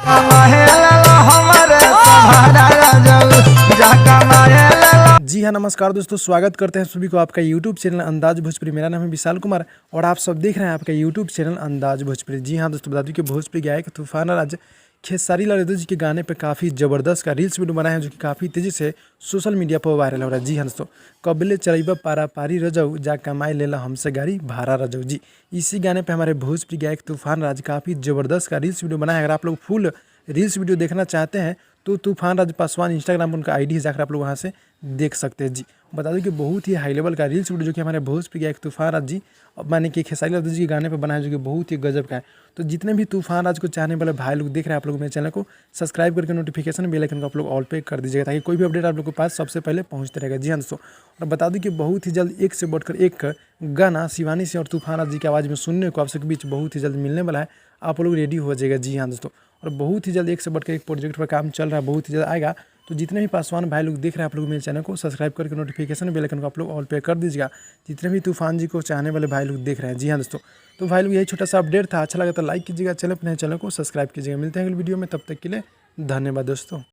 जी हाँ, नमस्कार दोस्तों, स्वागत करते हैं सभी को आपका यूट्यूब चैनल अंदाज भोजपुरी। मेरा नाम है विशाल कुमार और आप सब देख रहे हैं आपका यूट्यूब चैनल अंदाज भोजपुरी। जी हाँ दोस्तों, बता दूं कि भोजपुरी गायक तूफान राज खेसारी लाल यादव जी के गाने पे काफ़ी ज़बरदस्त का रील्स वीडियो बनाए हैं, जो कि काफ़ी तेज़ी से सोशल मीडिया पर वायरल हो रहा है। जी हाँ दोस्तों, कबले चलैबा पारा पारी रजऊ जा कमाई लेला हमसे गाड़ी भाड़ा रजऊ जी, इसी गाने पे हमारे भोजपुरी गायक तूफान राज काफ़ी ज़बरदस्त का रील्स वीडियो बनाए हैं। अगर आप लोग फुल रील्स वीडियो देखना चाहते हैं तो तूफान राज पासवान इंस्टाग्राम पर उनका आईडी है, जाकर आप लोग वहाँ से देख सकते हैं। जी बता दूं कि बहुत ही हाई लेवल का रील्स वीडियो जो कि हमारे भोजपुरी गायक तूफान राज जी माने कि खेसारी लाल जी के गाने पे बनाया, जो कि बहुत ही गजब का है। तो जितने भी तूफान राज को चाहने वाले भाई लोग देख रहे हैं, आप लोग मेरे चैनल को सब्सक्राइब करके नोटिफिकेशन बेल आइकन को आप लोग ऑल पे कर दीजिएगा, ताकि कोई भी अपडेट आप लोग के पास सबसे पहले पहुँचते रहेगा। जी हाँ दोस्तों, और बता दूं कि बहुत ही जल्द एक से बढ़कर एक गाना शिवानी सिंह और तूफान राज जी की आवाज़ में सुनने को आप सबके बीच बहुत ही जल्द मिलने वाला है। आप लोग रेडी हो जाएगा। जी हाँ दोस्तों, और बहुत ही जल्द एक से बढ़कर एक प्रोजेक्ट पर काम चल रहा है, बहुत ही जल्द आएगा। तो जितने भी पासवान भाई लोग देख रहे हैं, आप लोग मेरे चैनल को सब्सक्राइब करके नोटिफिकेशन बेल आइकन को आप लोग ऑल पे कर दीजिएगा, जितने भी तूफान जी को चाहने वाले भाई लोग देख रहे हैं। जी हाँ दोस्तों, तो भाई लोग यही छोटा सा अपडेट था। अच्छा लगा तो लाइक कीजिएगा, चैनल अपने चैनल को सब्सक्राइब कीजिएगा। मिलते हैं अगले वीडियो में, तब तक के लिए धन्यवाद दोस्तों।